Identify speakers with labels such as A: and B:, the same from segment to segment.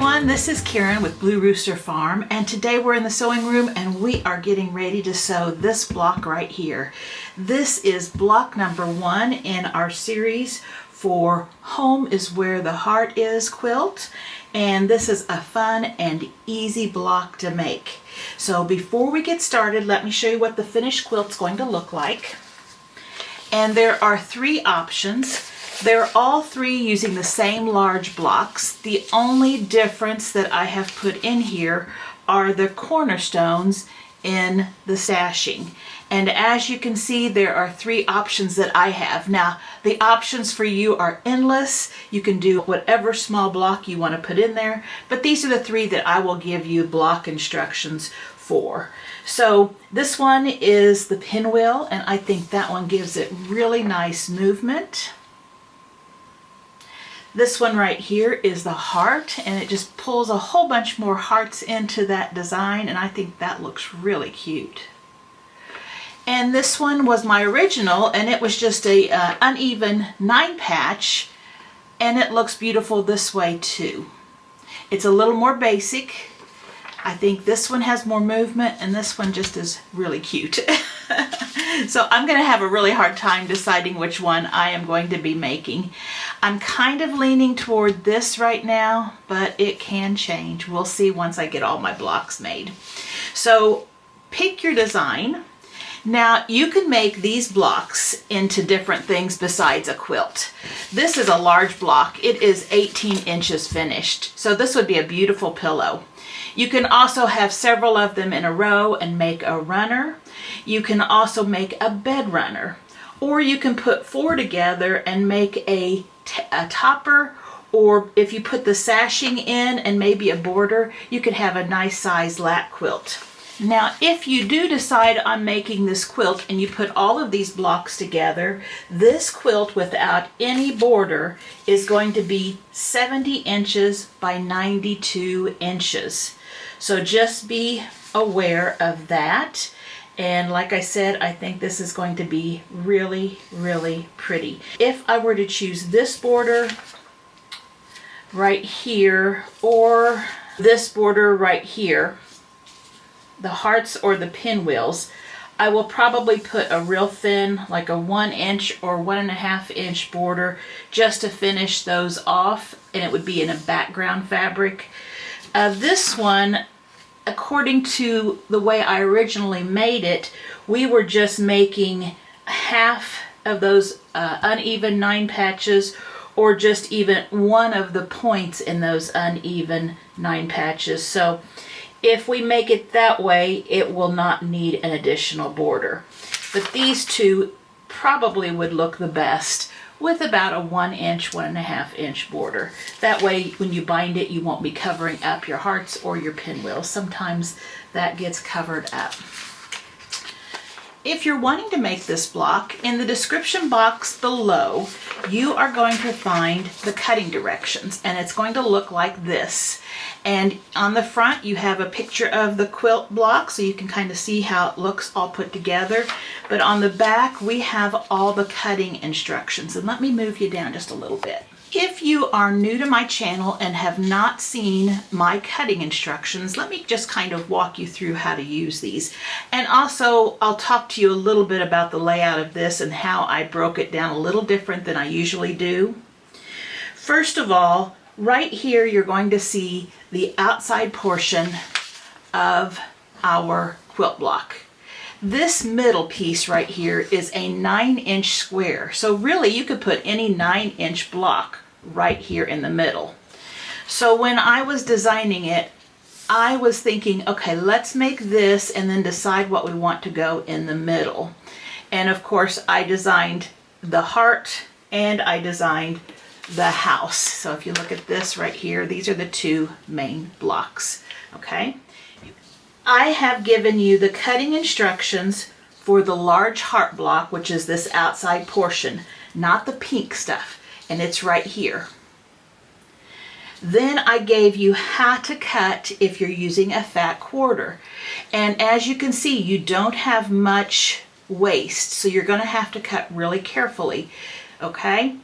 A: everyone, this is Karen with Blue Rooster Farm, and today we're in the sewing room and we are getting ready to sew this block right here. This is block number 1 in our series for Home is Where the Heart Is quilt, and this is a fun and easy block to make. So before we get started, let me show you what the finished quilt's going to look like. And there are 3 options. They're all 3 using the same large blocks. The only difference that I have put in here are the cornerstones in the stashing. And as you can see, there are 3 options that I have. Now, the options for you are endless. You can do whatever small block you want to put in there, but these are the 3 that I will give you block instructions for. So this one is the pinwheel, and I think that one gives it really nice movement. This one right here is the heart, and it just pulls a whole bunch more hearts into that design, and I think that looks really cute. And this one was my original, and it was just a uneven 9 patch, and it looks beautiful this way too. It's a little more basic. I think this one has more movement, and this one just is really cute. So I'm going to have a really hard time deciding which one I am going to be making. I'm kind of leaning toward this right now, but it can change. We'll see once I get all my blocks made. So pick your design. Now you can make these blocks into different things besides a quilt. This is a large block. It is 18 inches finished. So this would be a beautiful pillow. You can also have several of them in a row and make a runner. You can also make a bed runner. Or you can put 4 together and make a topper, or if you put the sashing in and maybe a border, you could have a nice size lap quilt. Now, if you do decide on making this quilt and you put all of these blocks together, this quilt without any border is going to be 70 inches by 92 inches. So just be aware of that. And like I said, I think this is going to be really, really pretty. If I were to choose this border right here, or this border right here, the hearts or the pinwheels, I will probably put a real thin, like a 1 inch or 1.5 inch border just to finish those off, and it would be in a background fabric. This one, according to the way I originally made it, we were just making half of those uneven 9 patches, or just even one of the points in those uneven 9 patches. So if we make it that way, it will not need an additional border. But these 2 probably would look the best with about a 1 inch, 1.5 inch border. That way, when you bind it, you won't be covering up your hearts or your pinwheels. Sometimes that gets covered up. If you're wanting to make this block, in the description box below, you are going to find the cutting directions, and it's going to look like this. And on the front, you have a picture of the quilt block, so you can kind of see how it looks all put together. But on the back, we have all the cutting instructions. And let me move you down just a little bit. If you are new to my channel and have not seen my cutting instructions, let me just kind of walk you through how to use these. And also, I'll talk to you a little bit about the layout of this and how I broke it down a little different than I usually do. First of all, right here, you're going to see the outside portion of our quilt block. This middle piece right here is a 9-inch square. So really, you could put any 9-inch block right here in the middle. So when I was designing it, I was thinking, okay, let's make this and then decide what we want to go in the middle. And of course, I designed the heart and I designed the house. So if you look at this right here, these are the 2 main blocks, okay? I have given you the cutting instructions for the large heart block, which is this outside portion, not the pink stuff, and it's right here. Then I gave you how to cut if you're using a fat quarter. And as you can see, you don't have much waste, so you're going to have to cut really carefully, okay?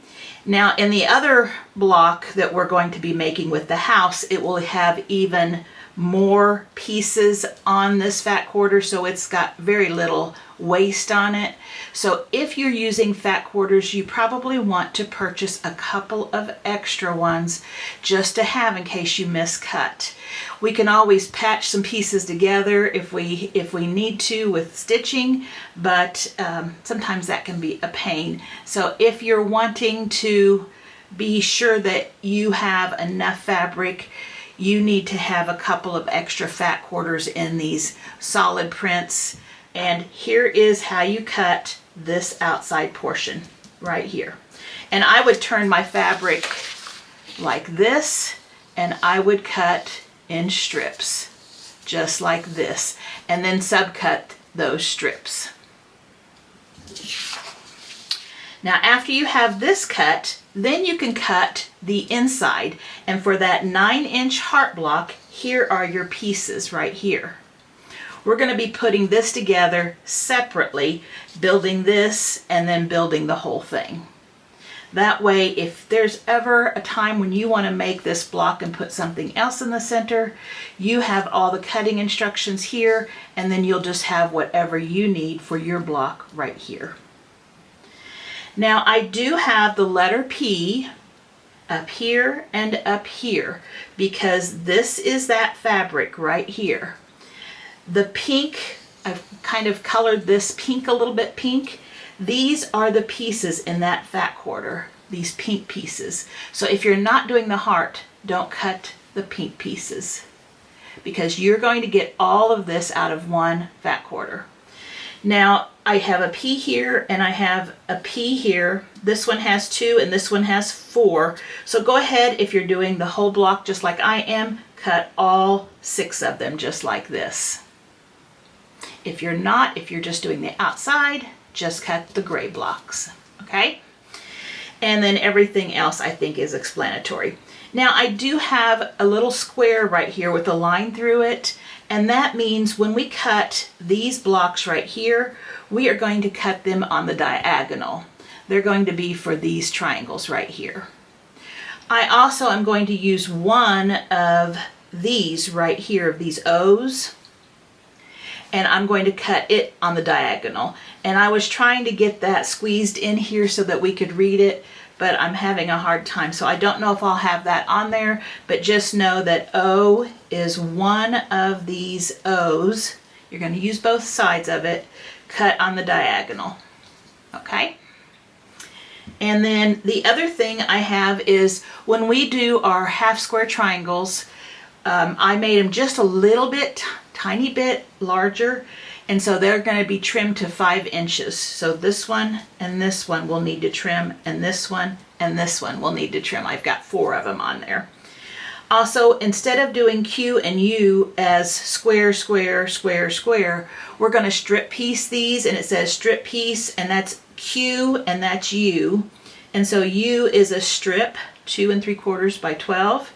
A: Now in the other block that we're going to be making with the house, it will have even more pieces on this fat quarter, so it's got very little waste on it. So if you're using fat quarters, you probably want to purchase a couple of extra ones just to have in case you miscut. We can always patch some pieces together if we need to with stitching, but sometimes that can be a pain. So if you're wanting to be sure that you have enough fabric, you need to have a couple of extra fat quarters in these solid prints. And here is how you cut this outside portion right here. And I would turn my fabric like this, and I would cut in strips just like this, and then subcut those strips. Now after you have this cut, then you can cut the inside. And for that 9-inch heart block, here are your pieces right here. We're going to be putting this together separately, building this and then building the whole thing. That way, if there's ever a time when you want to make this block and put something else in the center, you have all the cutting instructions here, and then you'll just have whatever you need for your block right here. Now I do have the letter P up here and up here because this is that fabric right here. The pink, I've kind of colored this pink a little bit pink. These are the pieces in that fat quarter, these pink pieces. So if you're not doing the heart, don't cut the pink pieces because you're going to get all of this out of one fat quarter. Now I have a P here and I have a P here. This one has 2 and this one has 4. So go ahead, if you're doing the whole block just like I am, cut all 6 of them just like this. If you're not, if you're just doing the outside, just cut the gray blocks, okay? And then everything else I think is explanatory. Now I do have a little square right here with a line through it, and that means when we cut these blocks right here, we are going to cut them on the diagonal. They're going to be for these triangles right here. I also am going to use one of these right here, of these O's, and I'm going to cut it on the diagonal. And I was trying to get that squeezed in here so that we could read it, but I'm having a hard time. So I don't know if I'll have that on there, but just know that O is one of these O's. You're going to use both sides of it, cut on the diagonal, okay? And then the other thing I have is when we do our half square triangles, I made them just a little bit, tiny bit larger, and so they're going to be trimmed to 5 inches. So this one and this one will need to trim, and this one and this one will need to trim. I've got 4 of them on there. Also, instead of doing Q and U as square, square, square, square, we're going to strip piece these, and it says strip piece, and that's Q and that's U. And so U is a strip 2 3/4 by 12,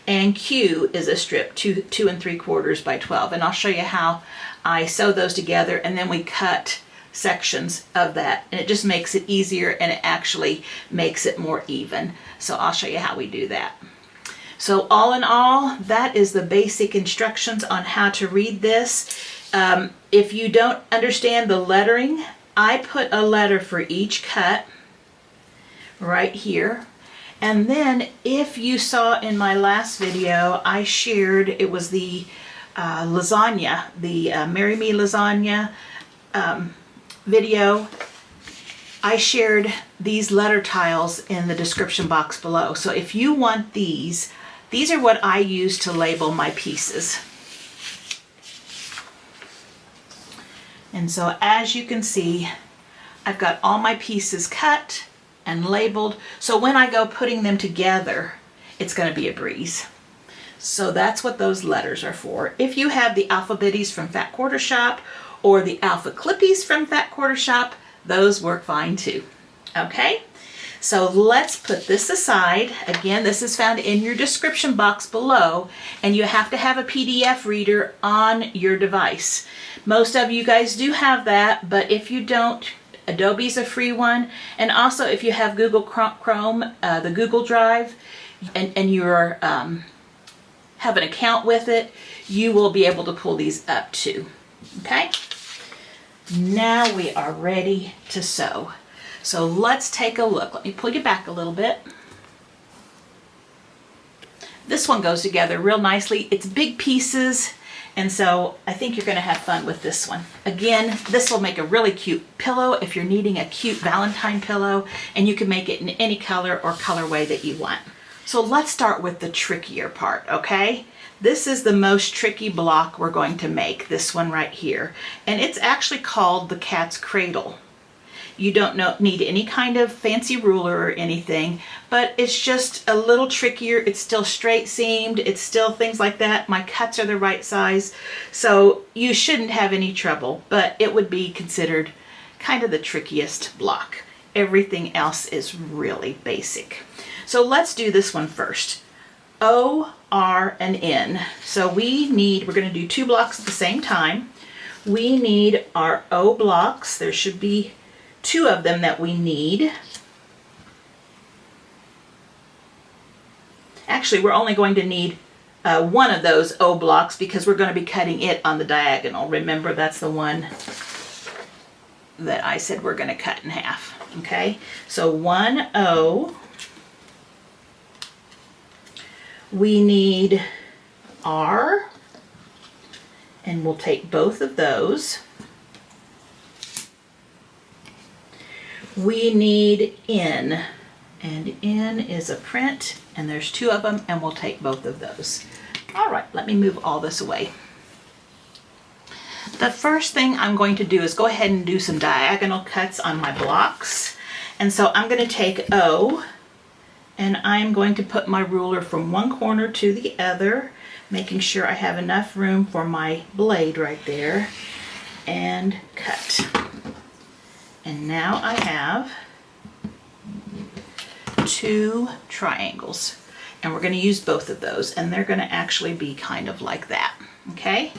A: and Q is a strip 2 3/4 by 12. And I'll show you how I sew those together, and then we cut sections of that, and it just makes it easier, and it actually makes it more even. So I'll show you how we do that. So all in all, that is the basic instructions on how to read this. If you don't understand the lettering, I put a letter for each cut right here. And then if you saw in my last video, I shared, it was the lasagna, the Marry Me lasagna video. I shared these letter tiles in the description box below. So if you want these are what I use to label my pieces. And so as you can see, I've got all my pieces cut and labeled. So when I go putting them together, it's going to be a breeze. So that's what those letters are for. If you have the alphabetties from Fat Quarter Shop or the alpha clippies from Fat Quarter Shop, those work fine too. Okay, so let's put this aside. Again, this is found in your description box below, and you have to have a PDF reader on your device. Most of you guys do have that, but if you don't, Adobe's a free one. And also if you have Google Chrome, the Google Drive, and you're have an account with it, you will be able to pull these up too. Okay? Now we are ready to sew. So let's take a look. Let me pull you back a little bit. This one goes together real nicely. It's big pieces, and so I think you're gonna have fun with this one. Again, this will make a really cute pillow if you're needing a cute Valentine pillow, and you can make it in any color or colorway that you want. So let's start with the trickier part, okay? This is the most tricky block we're going to make, this one right here. And it's actually called the cat's cradle. You don't need any kind of fancy ruler or anything, but it's just a little trickier. It's still straight seamed. It's still things like that. My cuts are the right size, so you shouldn't have any trouble, but it would be considered kind of the trickiest block. Everything else is really basic. So let's do this one first. O, R, and N. So we're going to do 2 blocks at the same time. We need our O blocks. There should be 2 of them that we need. Actually, we're only going to need 1 of those O blocks because we're going to be cutting it on the diagonal. Remember, that's the one that I said we're going to cut in half. Okay, so 1 O. We need R, and we'll take both of those. We need N, and N is a print, and there's 2 of them, and we'll take both of those. All right, let me move all this away. The first thing I'm going to do is go ahead and do some diagonal cuts on my blocks. And so I'm going to take O, and I'm going to put my ruler from one corner to the other, making sure I have enough room for my blade right there, and cut. And now I have 2 triangles, and we're going to use both of those, and they're going to actually be kind of like that. Okay,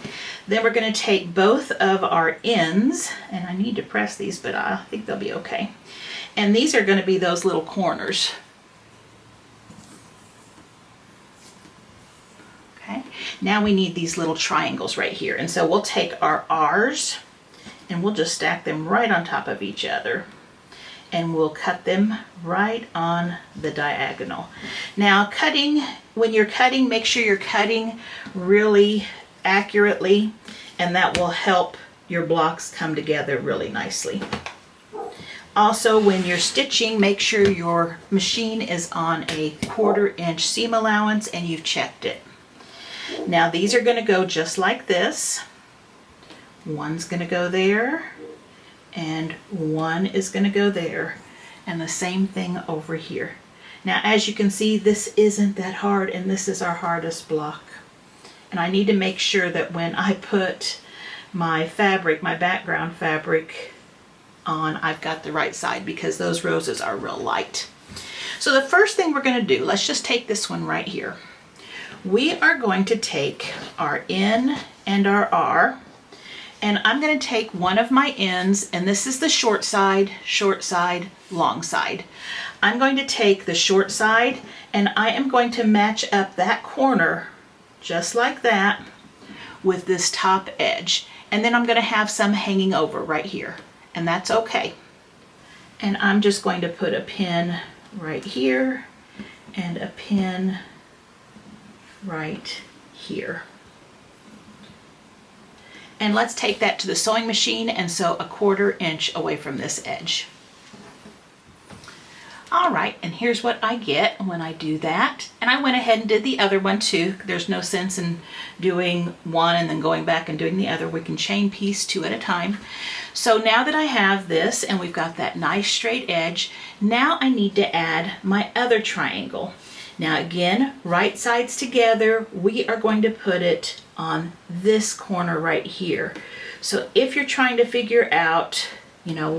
A: then we're going to take both of our ends, and I need to press these, but I think they'll be okay. And these are going to be those little corners. Okay, now we need these little triangles right here, and so we'll take our R's and we'll just stack them right on top of each other, and we'll cut them right on the diagonal. Now when you're cutting, make sure you're cutting really accurately, and that will help your blocks come together really nicely. Also, when you're stitching, make sure your machine is on a 1/4 inch seam allowance and you've checked it. Now these are going to go just like this. One's going to go there, and one is going to go there, and the same thing over here. Now as you can see, this isn't that hard, and this is our hardest block. And I need to make sure that when I put my fabric, my background fabric on, I've got the right side, because those roses are real light. So the first thing we're going to do, let's just take this one right here. We are going to take our N and our R, and I'm going to take one of my ends, and this is the short side, long side. I'm going to take the short side, and I am going to match up that corner just like that with this top edge. And then I'm going to have some hanging over right here, and that's okay. And I'm just going to put a pin right here and a pin right here. And let's take that to the sewing machine and sew a 1/4 inch away from this edge. All right, and here's what I get when I do that. And I went ahead and did the other one too. There's no sense in doing one and then going back and doing the other. We can chain piece 2 at a time. So now that I have this and we've got that nice straight edge, now I need to add my other triangle. Now again, right sides together, we are going to put it on this corner right here. So if you're trying to figure out, you know,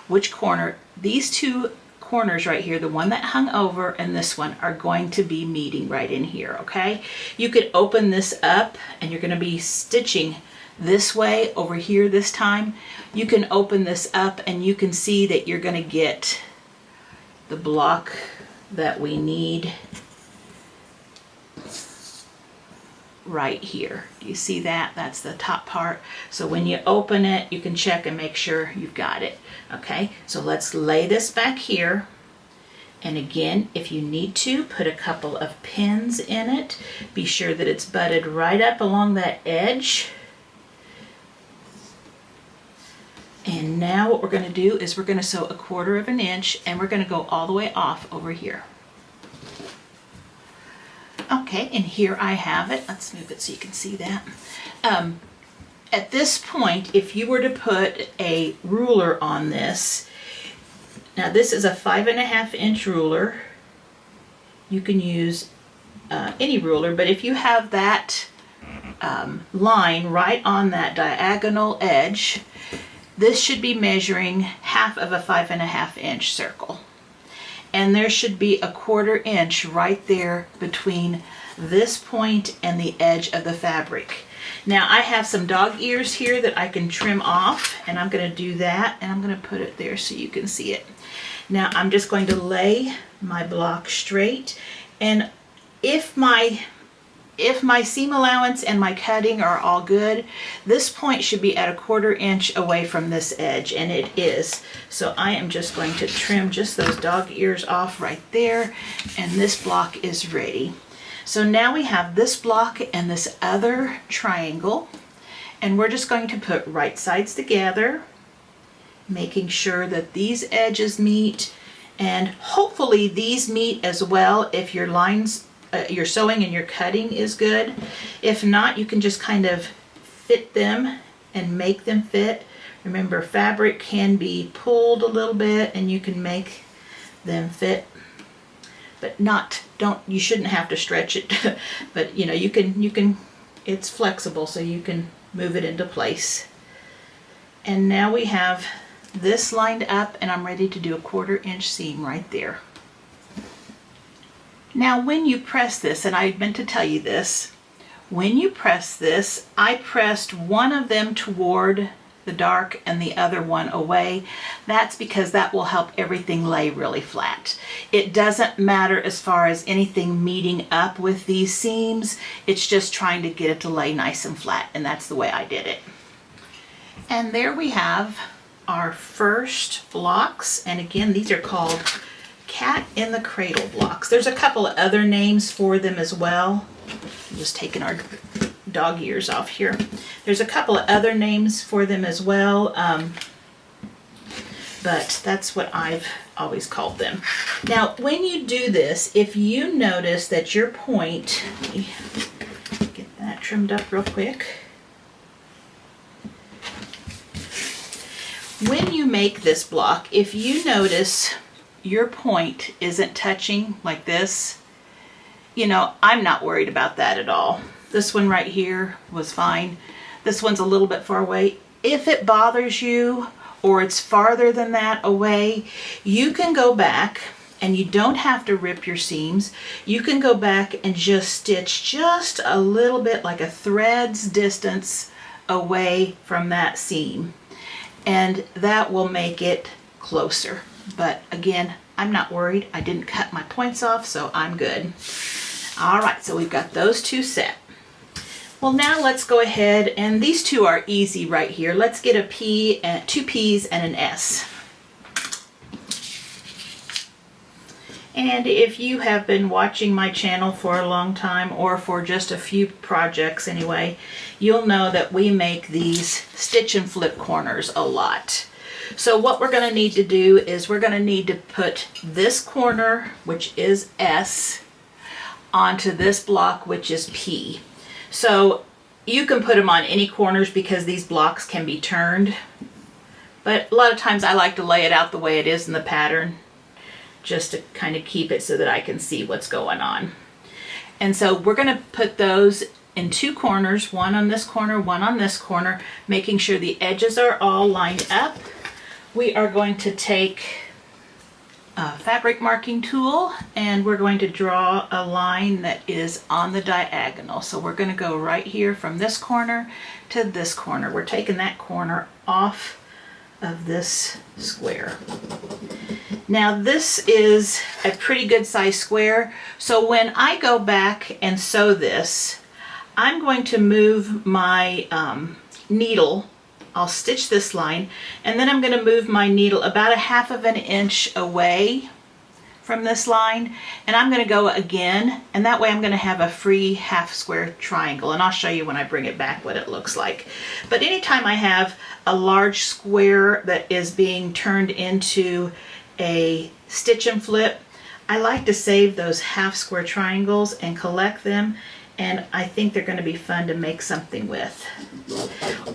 A: which corner, these 2 corners right here, the one that hung over and this one, are going to be meeting right in here, okay? You could open this up and you're going to be stitching this way over here this time, you can open this up and you can see that you're going to get the block that we need right here. Do you see that? That's the top part. So when you open it, you can check and make sure you've got it. Okay, so let's lay this back here. And again, if you need to, put a couple of pins in it. Be sure that it's butted right up along that edge. And now what we're going to do is we're going to sew 1/4 inch and we're going to go all the way off over here. Okay, and here I have it. Let's move it so you can see that. At this point, if you were to put a ruler on this, now this is a 5.5 inch ruler. You can use any ruler, but if you have that line right on that diagonal edge, this should be measuring half of a 5.5 inch circle. And there should be 1/4 inch right there between this point and the edge of the fabric. Now I have some dog ears here that I can trim off, and I'm going to do that, and I'm going to put it there so you can see it. Now I'm just going to lay my block straight, and if my seam allowance and my cutting are all good, this point should be at 1/4 inch away from this edge, and it is. So I am just going to trim just those dog ears off right there, and this block is ready. So now we have this block and this other triangle, and we're just going to put right sides together, making sure that these edges meet, and hopefully these meet as well if your lines, your sewing and your cutting is good. If not, you can just kind of fit them and make them fit. Remember, fabric can be pulled a little bit and you can make them fit, but you shouldn't have to stretch it. But you know, you can, it's flexible, so you can move it into place. And now we have this lined up, and I'm ready to do 1/4 inch seam right there. Now when you press this, and I meant to tell you this, when you press this, I pressed one of them toward the dark and the other one away. That's because that will help everything lay really flat. It doesn't matter as far as anything meeting up with these seams, it's just trying to get it to lay nice and flat, and that's the way I did it. And there we have our first blocks, and again, these are called cat in the cradle blocks. There's a couple of other names for them as well. I'm just taking our dog ears off here. There's a couple of other names for them as well, but that's what I've always called them. Now when you do this, if you notice that your point, let me get that trimmed up real quick. When you make this block, if you notice your point isn't touching like this, you know, I'm not worried about that at all. This one right here was fine. This one's a little bit far away. If it bothers you, or it's farther than that away, you can go back, and you don't have to rip your seams. You can go back and just stitch just a little bit, like a thread's distance away from that seam, and that will make it closer. But again, I'm not worried. I didn't cut my points off, so I'm good. All right, so we've got those two set. Well, now let's go ahead, and these two are easy right here. Let's get a P and 2 P's and an S. And if you have been watching my channel for a long time, or for just a few projects anyway, you'll know that we make these stitch and flip corners a lot. So what we're going to need to do is we're going to need to put this corner, which is S, onto this block, which is P. So you can put them on any corners because these blocks can be turned, but a lot of times I like to lay it out the way it is in the pattern, just to kind of keep it so that I can see what's going on. And so we're going to put those in 2 corners, one on this corner, one on this corner, making sure the edges are all lined up. We are going to take fabric marking tool, and we're going to draw a line that is on the diagonal. So we're going to go right here from this corner to this corner. We're taking that corner off of this square. Now this is a pretty good size square, so when I go back and sew this, I'm going to move my needle. I'll stitch this line, and then I'm going to move my needle about a 1/2 inch away from this line, and I'm going to go again, and that way I'm going to have a free half square triangle, and I'll show you when I bring it back what it looks like. But anytime I have a large square that is being turned into a stitch and flip, I like to save those half square triangles and collect them, and I think they're going to be fun to make something with.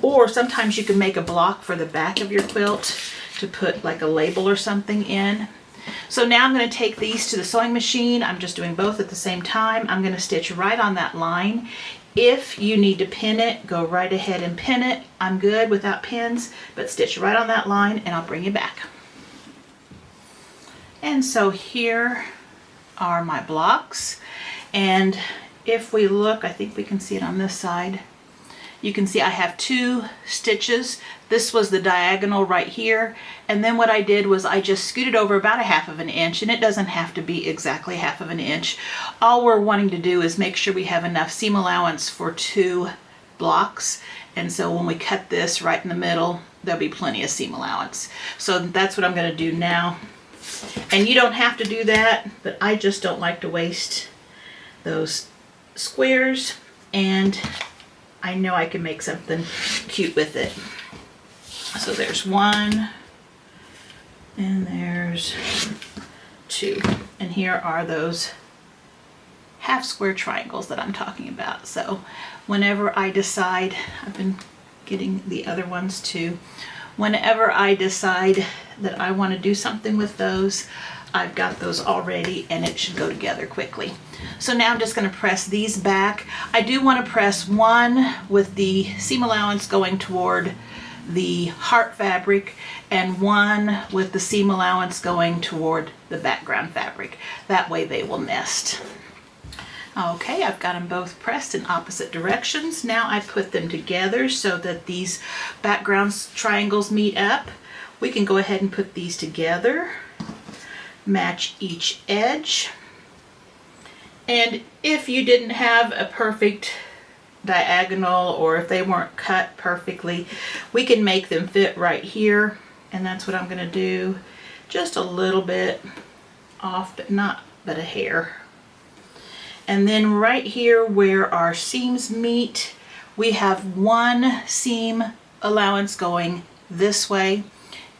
A: Or sometimes you can make a block for the back of your quilt to put like a label or something in. So now I'm going to take these to the sewing machine. I'm just doing both at the same time. I'm going to stitch right on that line. If you need to pin it, go right ahead and pin it. I'm good without pins, but stitch right on that line and I'll bring you back. And so here are my blocks, and if we look, I think we can see it on this side. You can see I have 2 stitches. This was the diagonal right here, and then what I did was I just scooted over about a 1/2 inch, and it doesn't have to be exactly 1/2 inch. All we're wanting to do is make sure we have enough seam allowance for 2 blocks, and so when we cut this right in the middle, there'll be plenty of seam allowance. So that's what I'm going to do now. And you don't have to do that, but I just don't like to waste those squares, and I know I can make something cute with it. So there's 1, and there's 2, and here are those half square triangles that I'm talking about. So whenever I decide, I've been getting the other ones too, whenever I decide that I want to do something with those, I've got those already, and it should go together quickly. So now I'm just going to press these back. I do want to press one with the seam allowance going toward the heart fabric and one with the seam allowance going toward the background fabric. That way they will nest. Okay, I've got them both pressed in opposite directions. Now I put them together so that these background triangles meet up. We can go ahead and put these together, match each edge. And if you didn't have a perfect diagonal, or if they weren't cut perfectly, we can make them fit right here. And that's what I'm going to do. Just a little bit off, but a hair. And then right here where our seams meet, we have one seam allowance going this way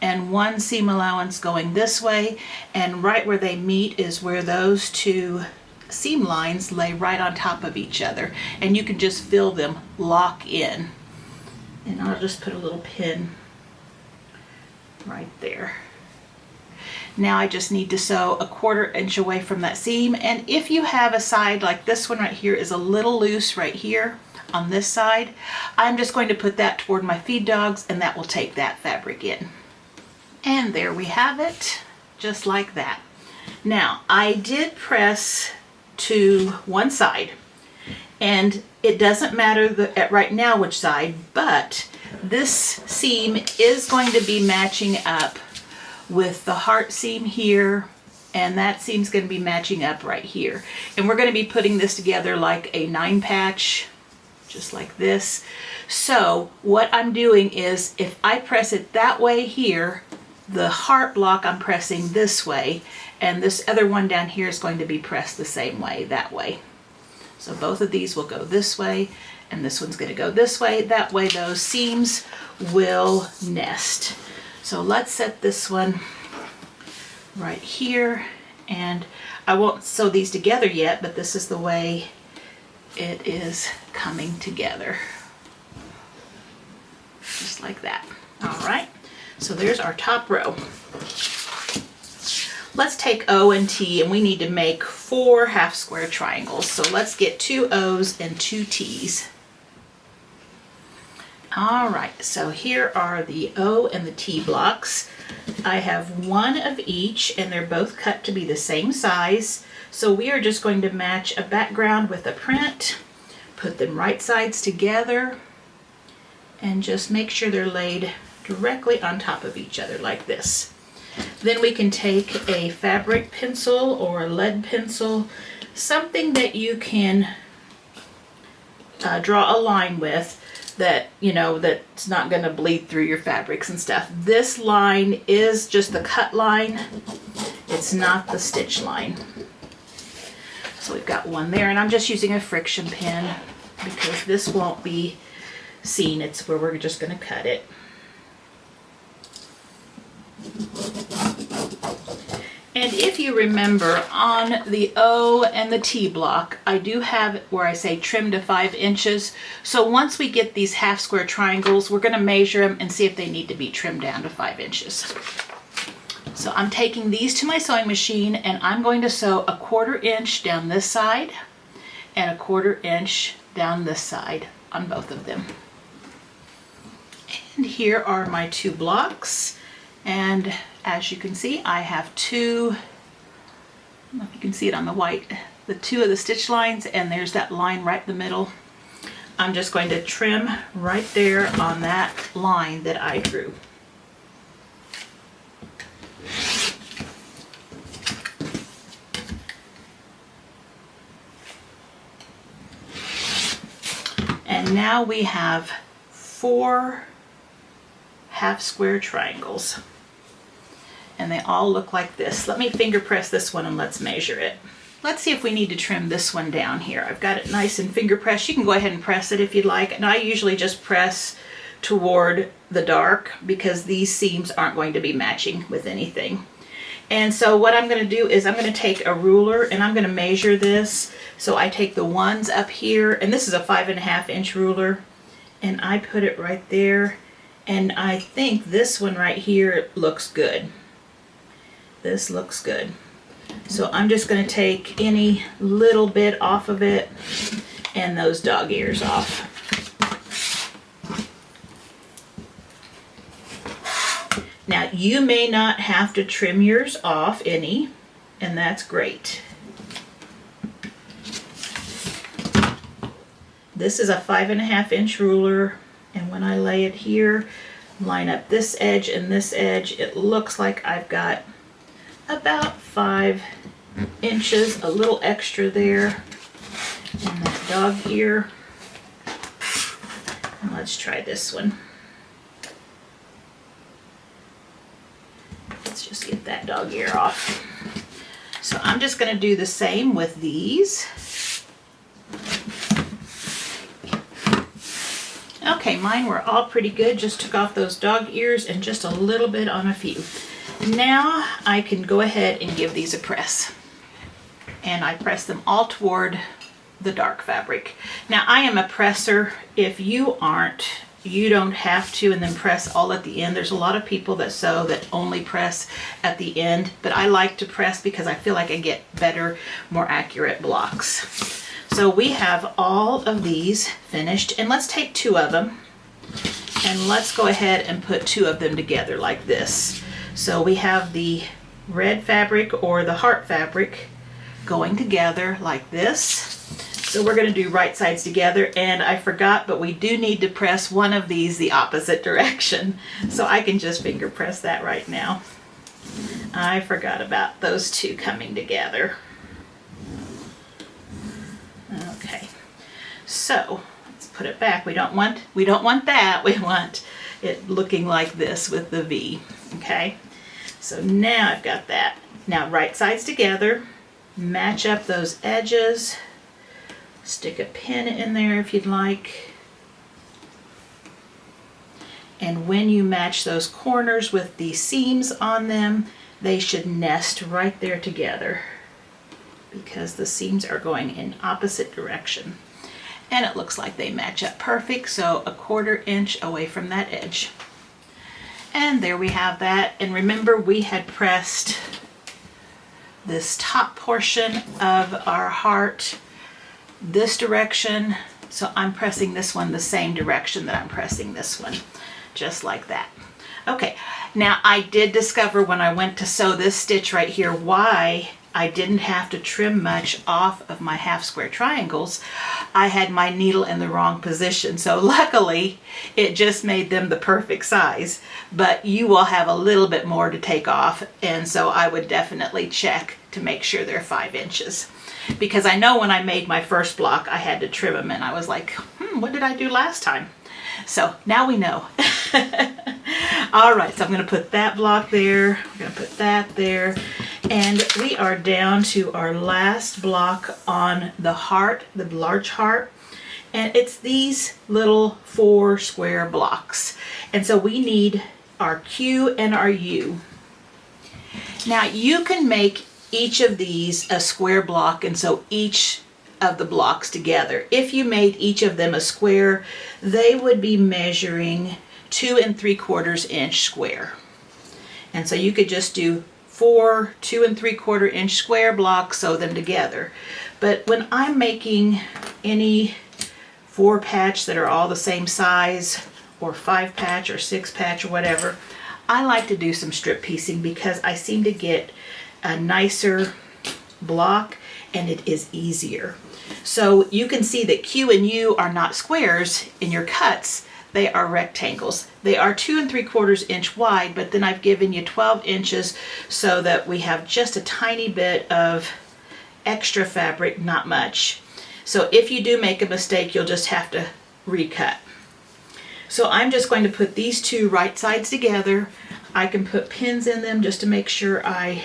A: and one seam allowance going this way, and right where they meet is where those two seam lines lay right on top of each other, and you can just feel them lock in. And I'll just put a little pin right there. Now I just need to sew a 1/4 inch away from that seam, and if you have a side like this one right here is a little loose right here on this side, I'm just going to put that toward my feed dogs, and that will take that fabric in. And there we have it, just like that. Now I did press to one side, and it doesn't matter right now which side, but this seam is going to be matching up with the heart seam here, and that seam's going to be matching up right here. And we're going to be putting this together like a 9 patch, just like this. So what I'm doing is, if I press it that way here, the heart block I'm pressing this way, and this other one down here is going to be pressed the same way, that way. So both of these will go this way, and this one's going to go this way. That way those seams will nest. So let's set this one right here, and I won't sew these together yet, but this is the way it is coming together. Just like that. All right, so there's our top row. Let's take O and T, and we need to make 4 half square triangles. So let's get 2 O's and 2 T's. All right, so here are the O and the T blocks. I have one of each and they're both cut to be the same size. So we are just going to match a background with a print, put them right sides together, and just make sure they're laid directly on top of each other like this. Then we can take a fabric pencil or a lead pencil, something that you can draw a line with that, you know, that's not going to bleed through your fabrics and stuff. This line is just the cut line. It's not the stitch line. So we've got one there, and I'm just using a friction pin because this won't be seen. It's where we're just going to cut it. And if you remember on the O and the T block, I do have where I say trim to 5 inches. So once we get these half square triangles, we're going to measure them and see if they need to be trimmed down to 5 inches. So I'm taking these to my sewing machine and I'm going to sew a 1/4 inch down this side and a 1/4 inch down this side on both of them. And here are my 2 blocks. And as you can see, I have 2, I don't know if you can see it on the white, the 2 of the stitch lines, and there's that line right in the middle. I'm just going to trim right there on that line that I drew. And now we have 4 half square triangles. And they all look like this. Let me finger press this one and let's measure it. Let's see if we need to trim this one down here. I've got it nice and finger pressed. You can go ahead and press it if you'd like. And I usually just press toward the dark because these seams aren't going to be matching with anything. And so what I'm going to do is I'm going to take a ruler and I'm going to measure this. So I take the ones up here, and this is a 5.5 inch ruler, and I put it right there. And I think this one right here looks good. This looks good. So I'm just going to take any little bit off of it and those dog ears off. Now you may not have to trim yours off any, and that's great. This is a 5.5 inch ruler, and when I lay it here, line up this edge and this edge, it looks like I've got about 5 inches, a little extra there, and that dog ear. And let's try this one. Let's just get that dog ear off. So I'm just going to do the same with these. Okay, mine were all pretty good. Just took off those dog ears and just a little bit on a few. Now I can go ahead and give these a press. And I press them all toward the dark fabric. Now I am a presser. If you aren't, you don't have to, and then press all at the end. There's a lot of people that sew that only press at the end, but I like to press because I feel like I get better, more accurate blocks. So we have all of these finished, and let's take 2 of them and let's go ahead and put 2 of them together like this. So we have the red fabric or the heart fabric going together like this. So we're going to do right sides together, and I forgot, but we do need to press one of these the opposite direction. So I can just finger press that right now. I forgot about those 2 coming together. Okay, so let's put it back. We don't want that. We want it looking like this with the V. Okay, so now I've got that. Now right sides together, match up those edges, stick a pin in there if you'd like. And when you match those corners with the seams on them, they should nest right there together, because the seams are going in opposite direction. And it looks like they match up perfect, so a 1/4 inch away from that edge. And there we have that. And remember, we had pressed this top portion of our heart this direction So I'm pressing this one the same direction that I'm pressing this one, just like that. Okay, now I did discover when I went to sew this stitch right here why I didn't have to trim much off of my half square triangles. I had my needle in the wrong position, so luckily it just made them the perfect size, but you will have a little bit more to take off, and so I would definitely check to make sure they're 5 inches. Because I know when I made my first block I had to trim them, and I was like, what did I do last time? So now we know. All right, so I'm going to put that block there. I'm going to put that there. And we are down to our last block on the heart, the large heart. And it's these little 4 square blocks. And so we need our Q and our U. Now you can make each of these a square block and sew each of the blocks together. If you made each of them a square, they would be measuring 2 3/4 inch square. And so you could just do 4 2 3/4 inch square blocks, sew them together. But when I'm making any 4 patch that are all the same size, or 5 patch or 6 patch or whatever, I like to do some strip piecing because I seem to get a nicer block and it is easier. So you can see that Q and U are not squares in your cuts, they are rectangles. They are 2 3/4 inch wide, but then I've given you 12 inches so that we have just a tiny bit of extra fabric, not much. So if you do make a mistake, you'll just have to recut. So I'm just going to put these 2 right sides together. I can put pins in them just to make sure I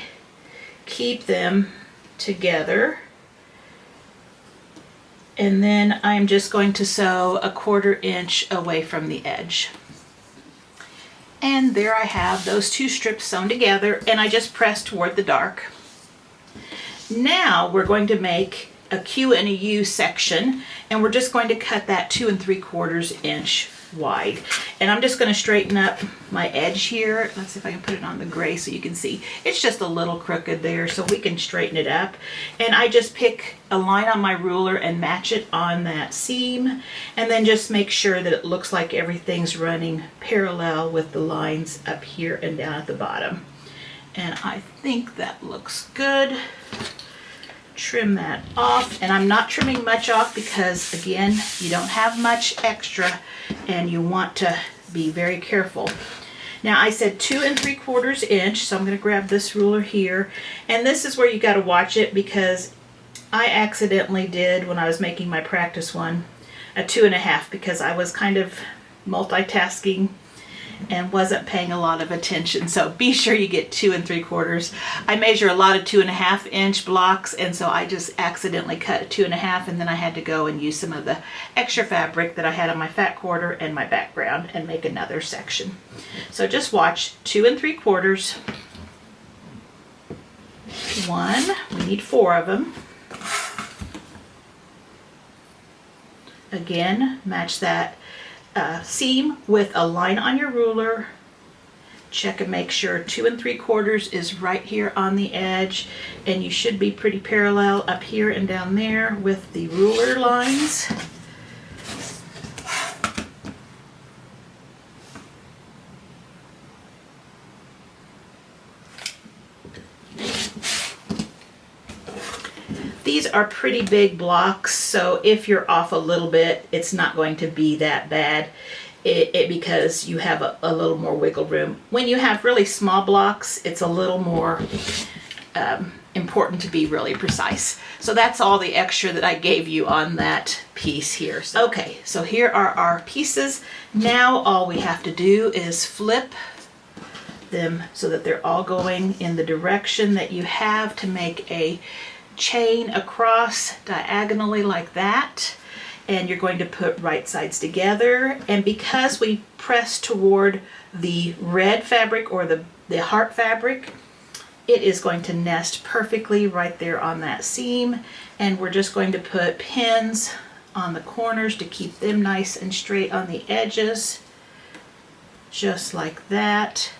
A: keep them together. And then I'm just going to sew a 1/4 inch away from the edge. And there I have those 2 strips sewn together, and I just press toward the dark. Now we're going to make a Q and a U section, and we're just going to cut that 2 3/4 inch wide. And I'm just going to straighten up my edge here. Let's see if I can put it on the gray so you can see. It's just a little crooked there, so we can straighten it up. And I just pick a line on my ruler and match it on that seam, and then just make sure that it looks like everything's running parallel with the lines up here and down at the bottom. And I think that looks good. Trim that off, and I'm not trimming much off because again, you don't have much extra and you want to be very careful. Now I said 2 3/4 inch, so I'm going to grab this ruler here, and this is where you got to watch it because I accidentally did, when I was making my practice one, a 2 1/2 because I was kind of multitasking and wasn't paying a lot of attention. So be sure you get 2 3/4. I measure a lot of 2 1/2 inch blocks, and so I just accidentally cut a 2 1/2, and then I had to go and use some of the extra fabric that I had on my fat quarter and my background and make another section. So just watch. 2 3/4. 1, we need 4 of them. Again, match that seam with a line on your ruler. Check and make sure 2 3/4 is right here on the edge, and you should be pretty parallel up here and down there with the ruler lines. These are pretty big blocks, so if you're off a little bit, it's not going to be that bad because you have a little more wiggle room. When you have really small blocks, it's a little more important to be really precise. So that's all the extra that I gave you on that piece here. Okay, so here are our pieces. Now all we have to do is flip them so that they're all going in the direction that you have to make a chain across diagonally like that, and you're going to put right sides together. And because we press toward the red fabric or the heart fabric, it is going to nest perfectly right there on that seam, and we're just going to put pins on the corners to keep them nice and straight on the edges, just like that.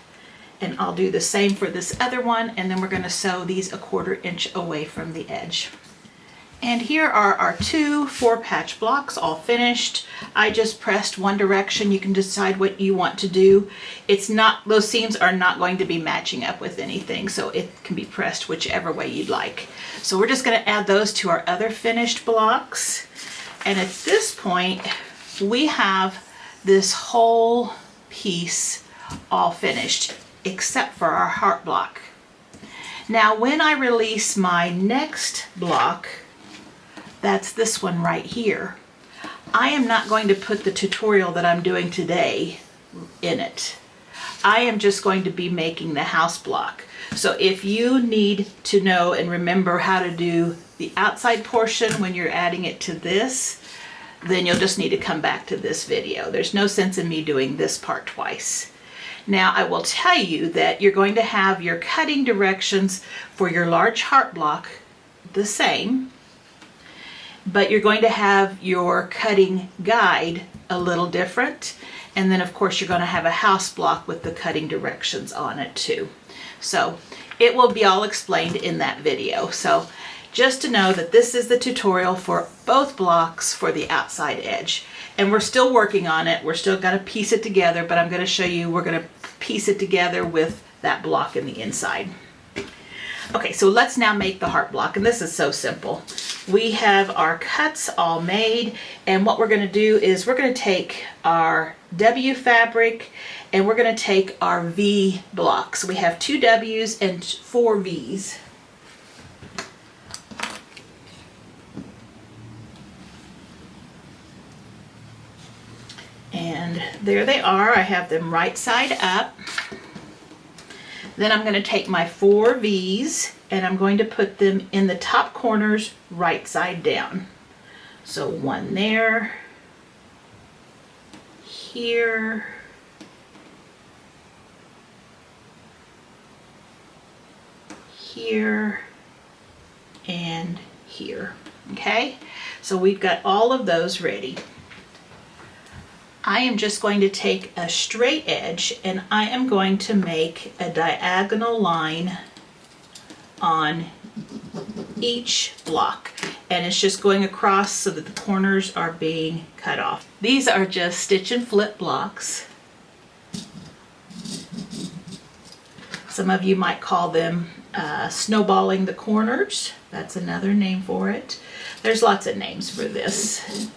A: And I'll do the same for this other one, and then we're going to sew these a 1/4 inch away from the edge. And here are our 2 4-patch blocks all finished. I just pressed one direction. You can decide what you want to do. It's not, those seams are not going to be matching up with anything, so it can be pressed whichever way you'd like. So we're just going to add those to our other finished blocks. And at this point, we have this whole piece all finished, except for our heart block. Now, when I release my next block, that's this one right here, I am not going to put the tutorial that I'm doing today in it. I am just going to be making the house block. So if you need to know and remember how to do the outside portion when you're adding it to this, then you'll just need to come back to this video. There's no sense in me doing this part twice. Now, I will tell you that you're going to have your cutting directions for your large heart block the same, but you're going to have your cutting guide a little different. And then of course you're going to have a house block with the cutting directions on it too. So it will be all explained in that video. So just to know that this is the tutorial for both blocks for the outside edge. And we're still working on it. We're still going to piece it together, but I'm going to show you, we're going to piece it together with that block in the inside. Okay, so let's now make the heart block, and this is so simple. We have our cuts all made, and what we're going to do is we're going to take our W fabric and we're going to take our V blocks. We have 2 W's and 4 V's. And there they are. I have them right side up. Then I'm going to take my 4 V's and I'm going to put them in the top corners right side down. So one there, here, here, and here. Okay, so we've got all of those ready. I am just going to take a straight edge and I am going to make a diagonal line on each block, and it's just going across so that the corners are being cut off. These are just stitch and flip blocks. Some of you might call them snowballing the corners. That's another name for it. There's lots of names for this.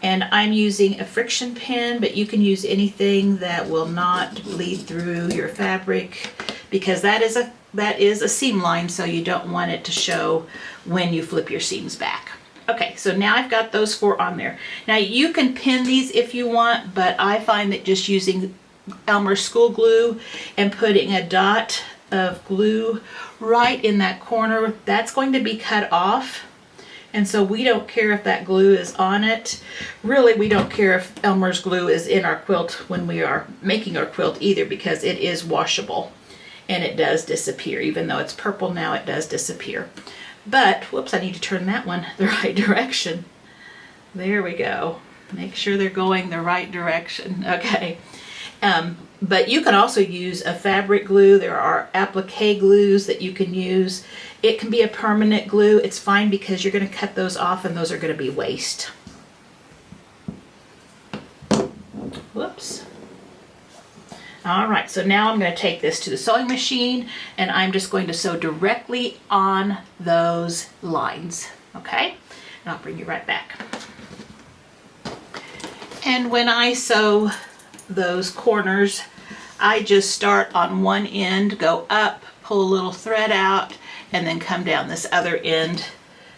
A: And I'm using a friction pin, but you can use anything that will not bleed through your fabric, because that is a seam line, so you don't want it to show when you flip your seams back. Okay, so now I've got those 4 on there. Now you can pin these if you want, but I find that just using Elmer's school glue and putting a dot of glue right in that corner, that's going to be cut off. And so we don't care if that glue is on it. Really, we don't care if Elmer's glue is in our quilt when we are making our quilt either, because it is washable and it does disappear. Even though it's purple now, it does disappear. But, whoops, I need to turn that one the right direction. There we go. Make sure they're going the right direction. Okay. But you can also use a fabric glue. There are applique glues that you can use. It can be a permanent glue. It's fine because you're going to cut those off and those are going to be waste. Whoops. All right, so now I'm going to take this to the sewing machine and I'm just going to sew directly on those lines. Okay, and I'll bring you right back. And when I sew those corners, I just start on one end, go up, pull a little thread out, and then come down this other end.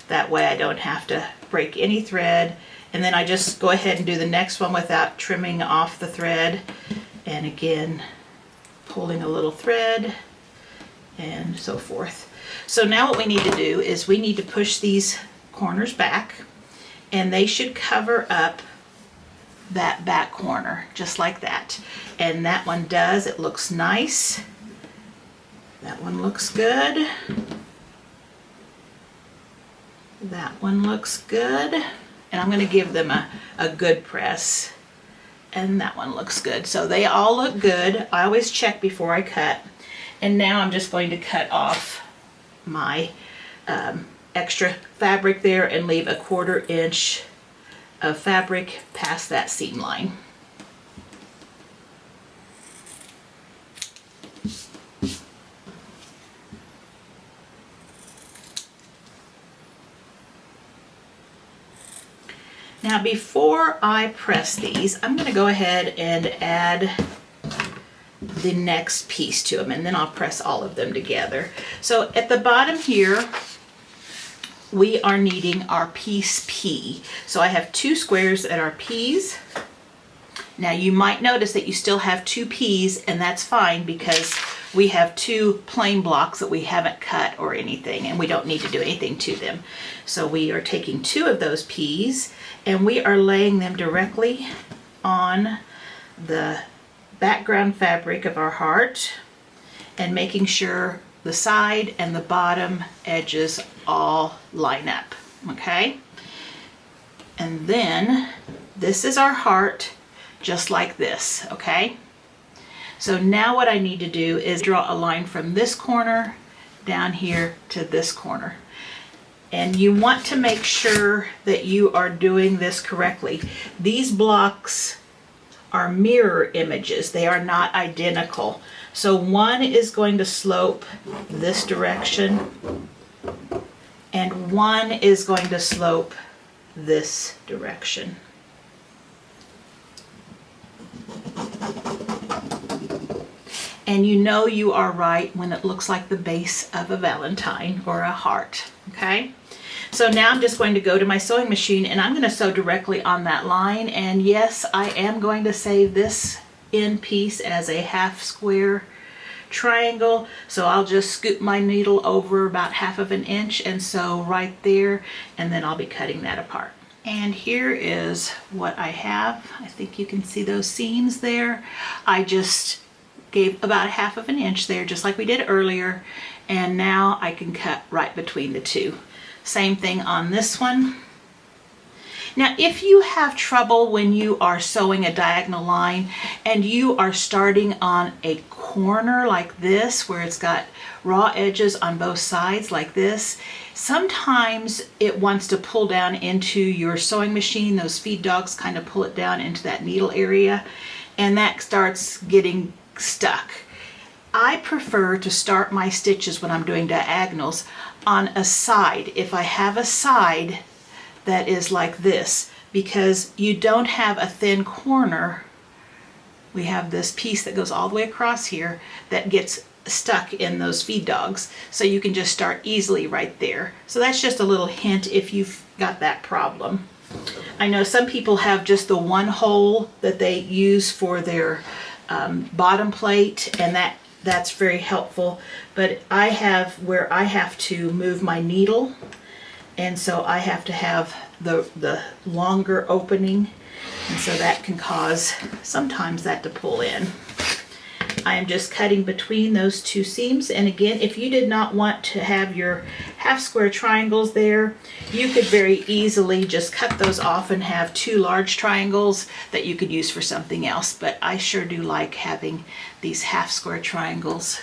A: That way I don't have to break any thread. And then I just go ahead and do the next one without trimming off the thread. And again, pulling a little thread and so forth. So now what we need to do is we need to push these corners back, and they should cover up that back corner just like that. And that one does. It looks nice. That one looks good. That one looks good. And I'm going to give them a good press. And that one looks good. So they all look good. I always check before I cut. And now I'm just going to cut off my extra fabric there and leave a 1/4 inch of fabric past that seam line. Now before I press these, I'm going to go ahead and add the next piece to them, and then I'll press all of them together. So at the bottom here, we are needing our piece P. So I have 2 squares that are P's. Now you might notice that you still have 2 P's, and that's fine because we have 2 plain blocks that we haven't cut or anything, and we don't need to do anything to them. So we are taking 2 of those P's and we are laying them directly on the background fabric of our heart and making sure the side and the bottom edges all line up, okay? And then this is our heart, just like this, okay? So now what I need to do is draw a line from this corner down here to this corner. And you want to make sure that you are doing this correctly. These blocks are mirror images. They are not identical. So one is going to slope this direction and one is going to slope this direction. And you know you are right when it looks like the base of a Valentine or a heart, okay? So now I'm just going to go to my sewing machine and I'm going to sew directly on that line. And yes, I am going to save this end piece as a 1/2 square triangle. So I'll just scoop my needle over about 1/2 inch and sew right there, and then I'll be cutting that apart. And here is what I have. I think you can see those seams there. I just gave about 1/2 inch there, just like we did earlier. And now I can cut right between the two. Same thing on this one. Now, if you have trouble when you are sewing a diagonal line and you are starting on a corner like this, where it's got raw edges on both sides like this, sometimes it wants to pull down into your sewing machine. Those feed dogs kind of pull it down into that needle area, and that starts getting stuck. I prefer to start my stitches when I'm doing diagonals on a side, if I have a side that is like this, because you don't have a thin corner. We have this piece that goes all the way across here that gets stuck in those feed dogs, so you can just start easily right there. So that's just a little hint if you've got that problem. I know some people have just the one hole that they use for their bottom plate, and that's very helpful, but I have where I have to move my needle, and so I have to have the longer opening, and so that can cause sometimes that to pull in. I am just cutting between those 2 seams, and again, if you did not want to have your 1/2 square triangles there, you could very easily just cut those off and have 2 large triangles that you could use for something else. But I sure do like having these 1/2 square triangles.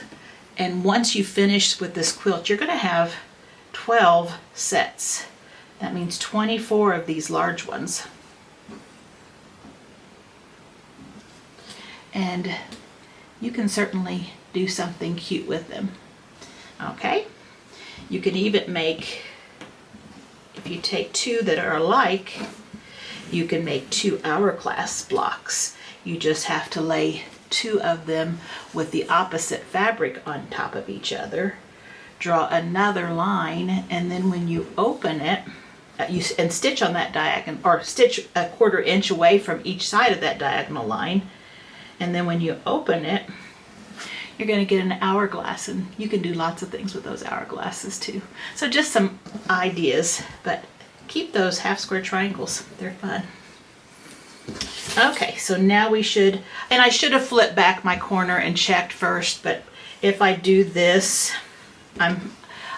A: And once you finish with this quilt, you're going to have 12 sets. That means 24 of these large ones. And you can certainly do something cute with them. Okay? You can even make, if you take 2 that are alike, you can make 2 hourglass blocks. You just have to lay 2 of them with the opposite fabric on top of each other. Draw another line, and then when you open it, and stitch on that diagonal, or stitch a 1/4 inch away from each side of that diagonal line. And then when you open it, you're going to get an hourglass, and you can do lots of things with those hourglasses too. So just some ideas, but keep those 1/2 square triangles. They're fun. Okay, so now we should, and I should have flipped back my corner and checked first, but if I do this,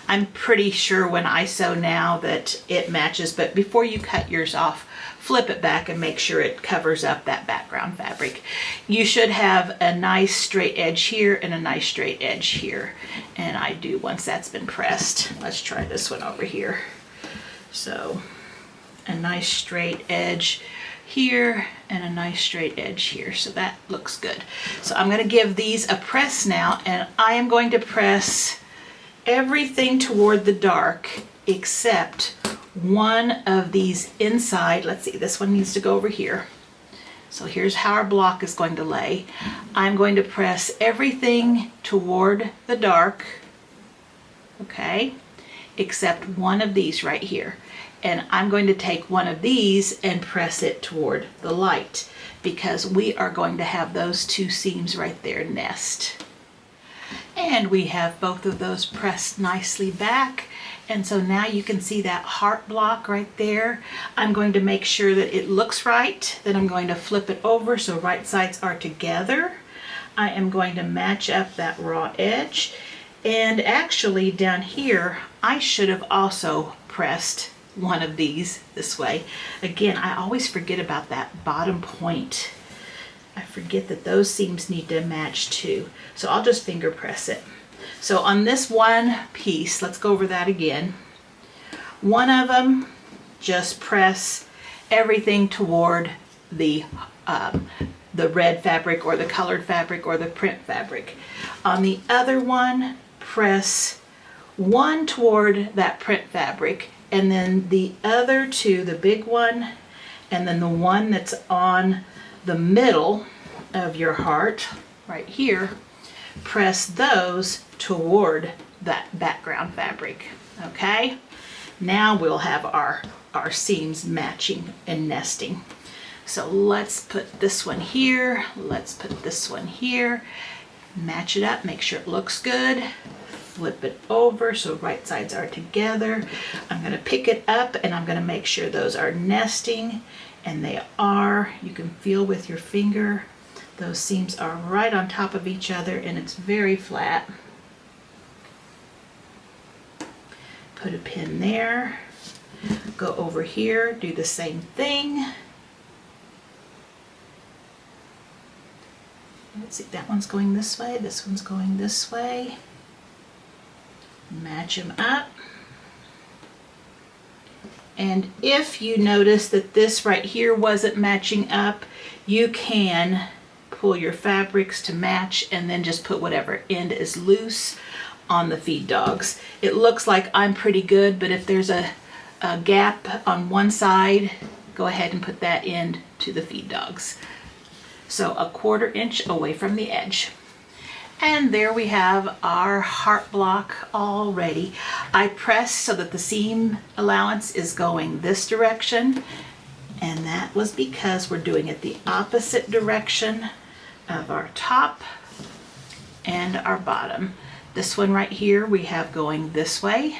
A: I'm pretty sure when I sew now that it matches, but before you cut yours off, flip it back and make sure it covers up that background fabric. You should have a nice straight edge here and a nice straight edge here. And I do once that's been pressed. Let's try this one over here. So a nice straight edge here and a nice straight edge here. So that looks good. So I'm going to give these a press now, and I am going to press everything toward the dark except one of these inside. Let's see, this one needs to go over here. So here's how our block is going to lay. I'm going to press everything toward the dark, okay, except one of these right here. And I'm going to take one of these and press it toward the light, because we are going to have those two seams right there nest. And we have both of those pressed nicely back. And so now you can see that heart block right there. I'm going to make sure that it looks right. Then I'm going to flip it over so right sides are together. I am going to match up that raw edge. And actually down here, I should have also pressed one of these this way. Again, I always forget about that bottom point. I forget that those seams need to match too. So I'll just finger press it. So on this one piece, let's go over that again. One of them, just press everything toward the red fabric or the colored fabric or the print fabric. On the other one, press one toward that print fabric, and then the other two, the big one, and then the one that's on the middle of your heart right here, press those toward that background fabric. Okay, now we'll have our seams matching and nesting. So let's put this one here, let's put this one here, match it up, make sure it looks good, flip it over so right sides are together. I'm going to pick it up and I'm going to make sure those are nesting, and they are. You can feel with your finger those seams are right on top of each other, and it's very flat. Put a pin there, go over here, do the same thing. Let's see, that one's going this way, this one's going this way. Match them up. And if you notice that this right here wasn't matching up, you can pull your fabrics to match and then just put whatever end is loose on the feed dogs. It looks like I'm pretty good, but if there's a gap on one side, go ahead and put that end to the feed dogs. So 1/4 inch away from the edge. And there we have our heart block all ready. I pressed so that the seam allowance is going this direction, and that was because we're doing it the opposite direction of our top and our bottom. This one right here we have going this way,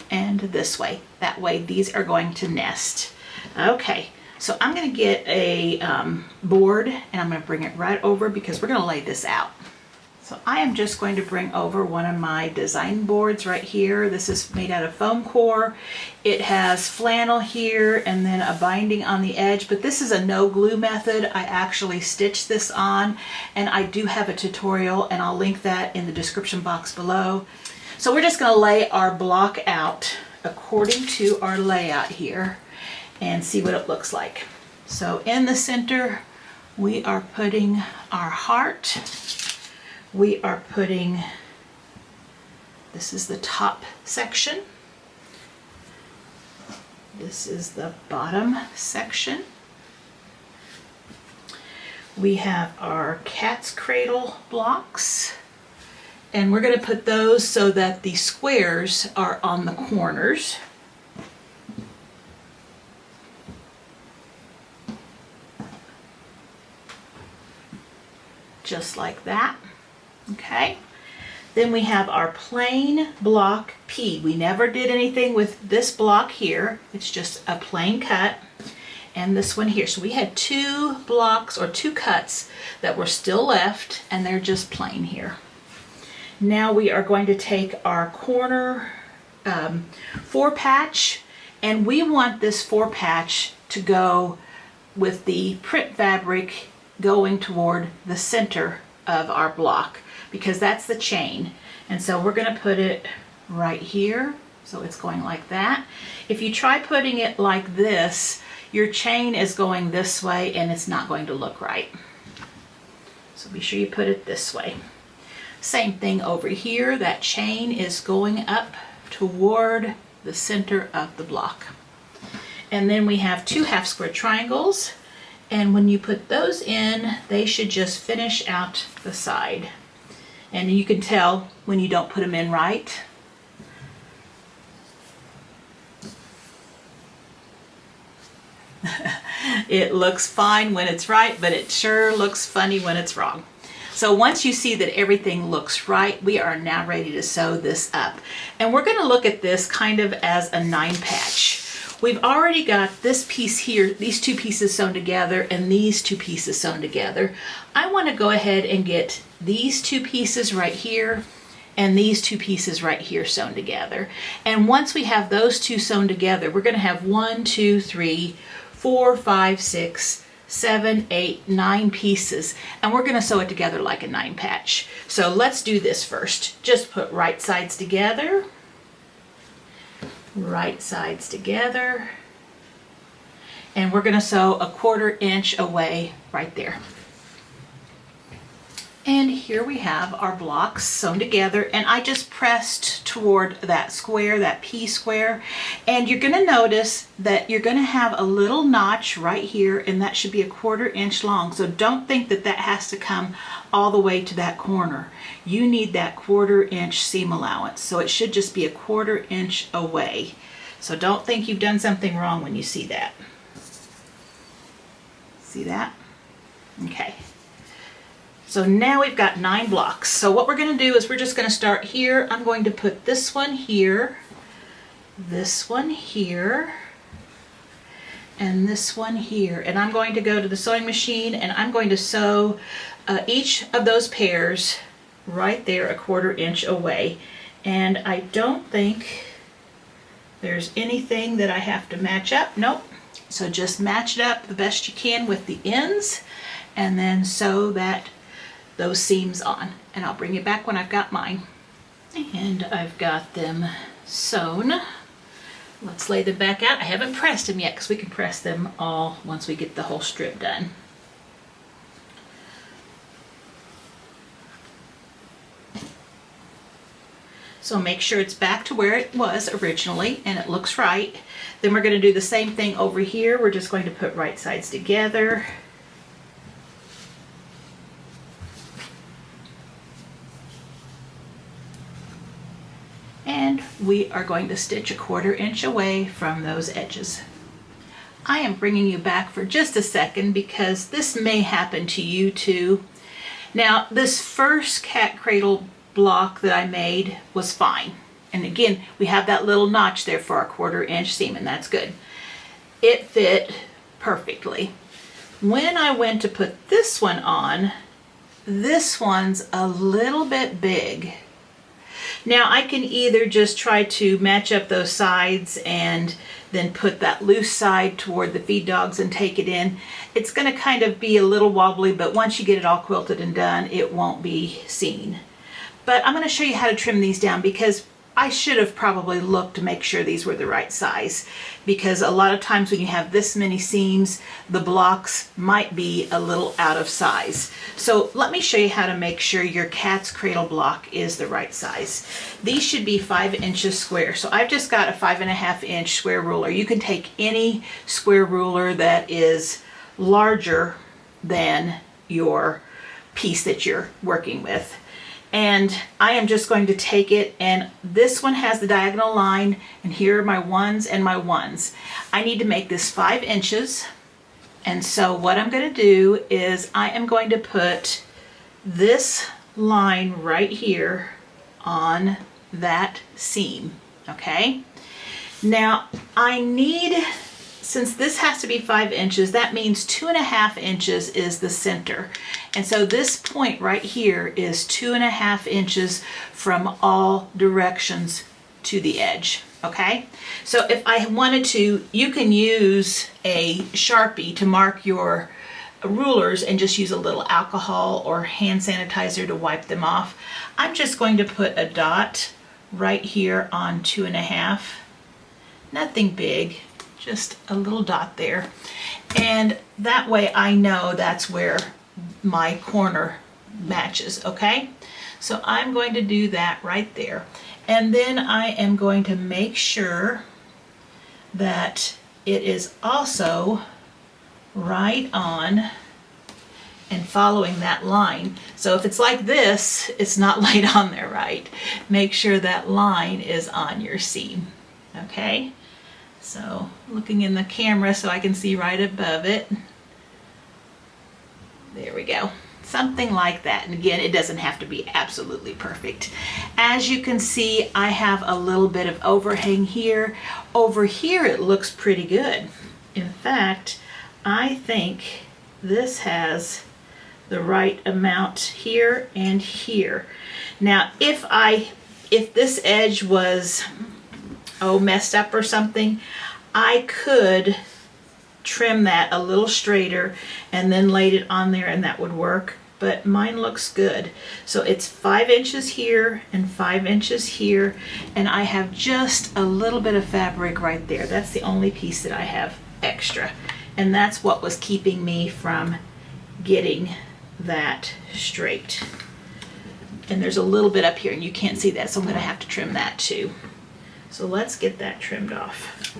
A: and this way. That way these are going to nest. Okay, so I'm going to get a board and I'm going to bring it right over because we're going to lay this out. So I am just going to bring over one of my design boards right here. This is made out of foam core. It has flannel here and then a binding on the edge, but this is a no glue method. I actually stitched this on, and I do have a tutorial, and I'll link that in the description box below. So we're just going to lay our block out according to our layout here and see what it looks like. So in the center, we are putting our heart. We are putting, this is the top section. This is the bottom section. We have our cat's cradle blocks, and we're going to put those so that the squares are on the corners. Just like that. Okay, then we have our plain block P. We never did anything with this block here. It's just a plain cut. and this one here. So we had 2 blocks or 2 cuts that were still left, and they're just plain here. Now we are going to take our corner 4 patch, and we want this 4 patch to go with the print fabric going toward the center of our block, because that's the chain. And so we're going to put it right here, so it's going like that. If you try putting it like this, your chain is going this way and it's not going to look right. So be sure you put it this way. Same thing over here, that chain is going up toward the center of the block. And then we have 2 half square triangles, and when you put those in, they should just finish out the side. And you can tell when you don't put them in right. It looks fine when it's right, but it sure looks funny when it's wrong. So once you see that everything looks right, we are now ready to sew this up. And we're going to look at this kind of as a 9 patch. We've already got this piece here, these 2 pieces sewn together, and these 2 pieces sewn together. I want to go ahead and get these 2 pieces right here and these 2 pieces right here sewn together. And once we have those 2 sewn together, we're going to have 1, 2, 3, 4, 5, 6, 7, 8, 9 pieces, and we're going to sew it together like a 9 patch. So let's do this first. Just put right sides together, right sides together, and we're going to sew a 1/4 inch away right there. And here we have our blocks sewn together, and I just pressed toward that square, that P square, and you're going to notice that you're going to have a little notch right here, and that should be a 1/4 inch long. So don't think that that has to come all the way to that corner. You need that 1/4 inch seam allowance, so it should just be a 1/4 inch away. So don't think you've done something wrong when you see that. See that? Okay. So now we've got 9 blocks. So what we're going to do is we're just going to start here. I'm going to put this one here, this one here, and this one here. And I'm going to go to the sewing machine and I'm going to sew each of those pairs right there a 1/4 inch away. And I don't think there's anything that I have to match up. Nope. So just match it up the best you can with the ends and then sew those seams on, and I'll bring it back when I've got mine. And I've got them sewn. Let's lay them back out. I haven't pressed them yet because we can press them all once we get the whole strip done. So make sure it's back to where it was originally and it looks right. Then we're going to do the same thing over here. We're just going to put right sides together. And we are going to stitch a 1/4 inch away from those edges. I am bringing you back for just a second because this may happen to you too. Now, this first cat cradle block that I made was fine. And again, we have that little notch there for our 1/4 inch seam, and that's good. It fit perfectly. When I went to put this one on, this one's a little bit big. Now I can either just try to match up those sides and then put that loose side toward the feed dogs and take it in. It's going to kind of be a little wobbly, but once you get it all quilted and done, it won't be seen. But I'm going to show you how to trim these down because I should have probably looked to make sure these were the right size, because a lot of times when you have this many seams, the blocks might be a little out of size. So let me show you how to make sure your cat's cradle block is the right size. These should be 5 inches square. So I've just got a 5.5 inch square ruler. You can take any square ruler that is larger than your piece that you're working with. And I am just going to take it, and this one has the diagonal line, and here are my ones and my ones. I need to make this 5 inches, and so what I'm going to do is I am going to put this line right here on that seam, okay? Now I need since this has to be 5 inches, that means 2.5 inches is the center. And so this point right here is 2.5 inches from all directions to the edge, okay? So if I wanted to, you can use a Sharpie to mark your rulers and just use a little alcohol or hand sanitizer to wipe them off. I'm just going to put a dot right here on 2.5. Nothing big, just a little dot there. And that way I know that's where my corner matches, okay? So I'm going to do that right there. And then I am going to make sure that it is also right on and following that line. So if it's like this, it's not laid on there right. Make sure that line is on your seam, okay? So looking in the camera so I can see right above it. There we go. Something like that. And again, it doesn't have to be absolutely perfect. As you can see, I have a little bit of overhang here. Over here, it looks pretty good. In fact, I think this has the right amount here and here. Now, if this edge was, messed up or something, I could trim that a little straighter and then laid it on there and that would work, but mine looks good. So it's 5 inches here and 5 inches here, and I have just a little bit of fabric right there. That's the only piece that I have extra, and that's what was keeping me from getting that straight. And there's a little bit up here and you can't see that, so I'm going to have to trim that too. So let's get that trimmed off.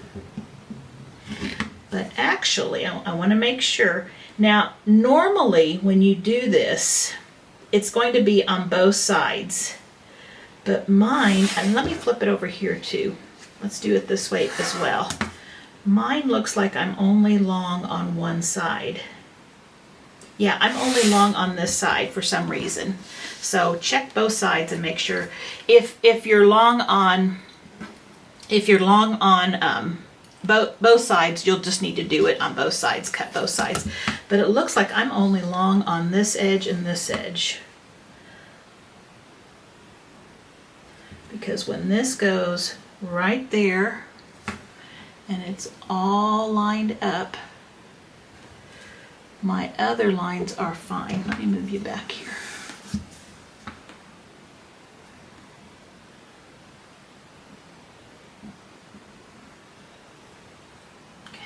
A: But actually, I want to make sure. Now, normally when you do this, it's going to be on both sides. But mine, and let me flip it over here too. Let's do it this way as well. Mine looks like I'm only long on one side. Yeah, I'm only long on this side for some reason. So check both sides and make sure. If you're long on both sides, you'll just need to do it on both sides, cut both sides. But it looks like I'm only long on this edge and this edge. Because when this goes right there and it's all lined up, my other lines are fine. Let me move you back here.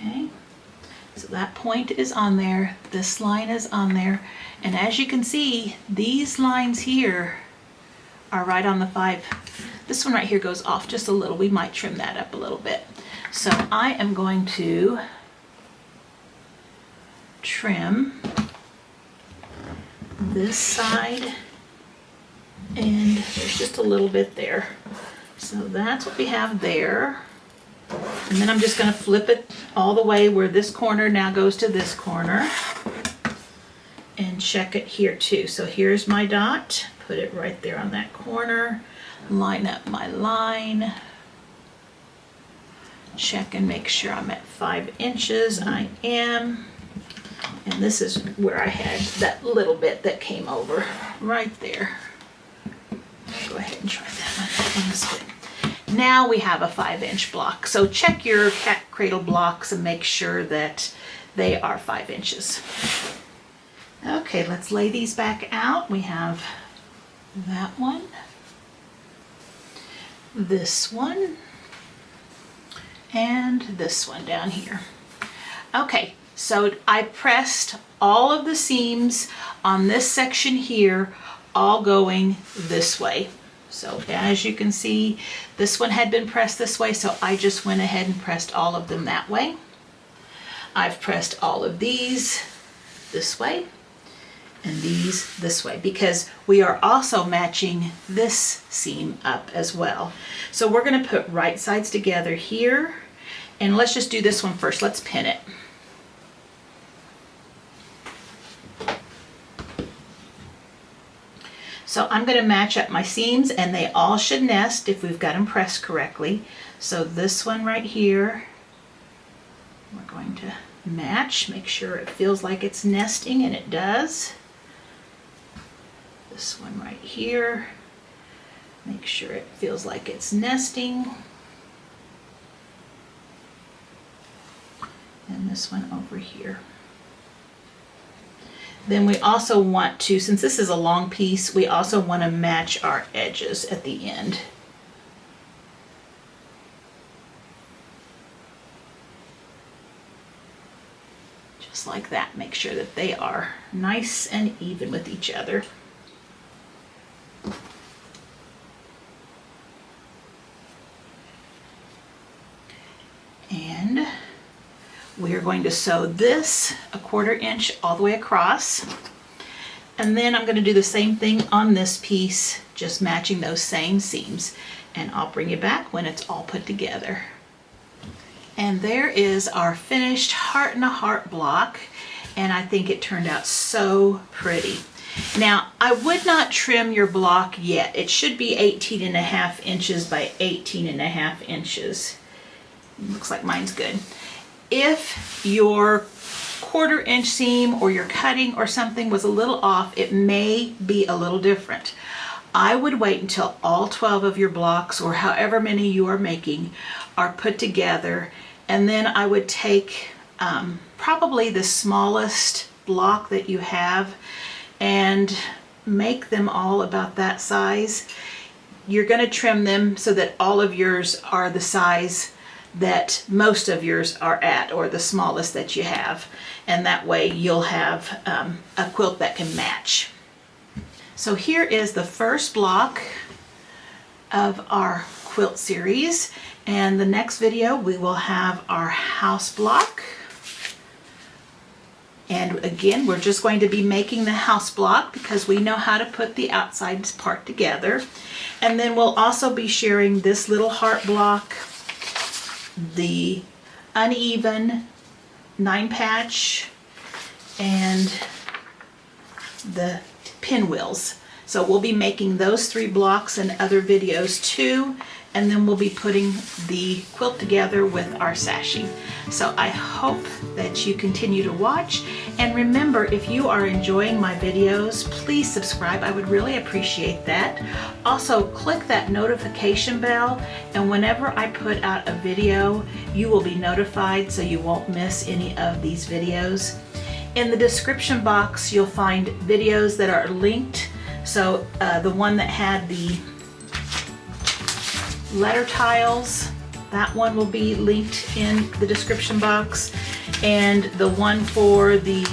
A: Okay, so that point is on there, this line is on there, and as you can see, these lines here are right on the 5. This one right here goes off just a little. We might trim that up a little bit. So I am going to trim this side, and there's just a little bit there. So that's what we have there. And then I'm just going to flip it all the way where this corner now goes to this corner and check it here too. So here's my dot, put it right there on that corner, line up my line, check and make sure I'm at 5 inches. I am. And this is where I had that little bit that came over right there. I'll go ahead and try that one. That one's good. Now we have a 5-inch block. So check your cat cradle blocks and make sure that they are 5 inches. Okay, let's lay these back out. We have that one, this one, and this one down here. Okay, so I pressed all of the seams on this section here, all going this way. So as you can see, this one had been pressed this way, so I just went ahead and pressed all of them that way. I've pressed all of these this way and these this way because we are also matching this seam up as well. So we're going to put right sides together here, and let's just do this one first. Let's pin it. So I'm going to match up my seams, and they all should nest if we've got them pressed correctly. So this one right here We're going to match, make sure it feels like it's nesting, and it does. This one right here, make sure it feels like it's nesting. And this one over here. Then we also want to, since this is a long piece, we also want to match our edges at the end. Just like that. Make sure that they are nice and even with each other. And we are going to sew this 1/4 inch all the way across. And then I'm going to do the same thing on this piece, just matching those same seams. And I'll bring you back when it's all put together. And there is our finished Heart-in-a-Heart block. And I think it turned out so pretty. Now, I would not trim your block yet. It should be 18.5 inches by 18.5 inches. Looks like mine's good. If your 1/4 inch seam or your cutting or something was a little off, it may be a little different. I would wait until all 12 of your blocks, or however many you are making, are put together, and then I would take probably the smallest block that you have and make them all about that size. You're going to trim them so that all of yours are the size that most of yours are at, or the smallest that you have, and that way you'll have a quilt that can match. So here is the first block of our quilt series, and the next video we will have our house block. And again, we're just going to be making the house block because we know how to put the outside part together. And then we'll also be sharing this little heart block, the uneven 9-patch, and the pinwheels. So we'll be making those 3 blocks in other videos too, and then we'll be putting the quilt together with our sashing. So I hope that you continue to watch, and remember, if you are enjoying my videos, please subscribe. I would really appreciate that. Also, click that notification bell, and whenever I put out a video, you will be notified so you won't miss any of these videos. In the description box, you'll find videos that are linked. So the one that had the letter tiles, that one will be linked in the description box, and the one for the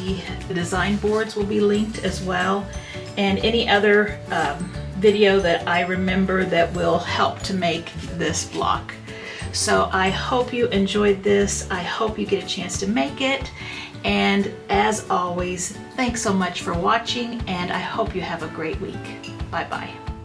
A: design boards will be linked as well, and any other video that I remember that will help to make this block. So I hope you enjoyed this. I hope you get a chance to make it, and as always, thanks so much for watching, and I hope you have a great week. Bye bye.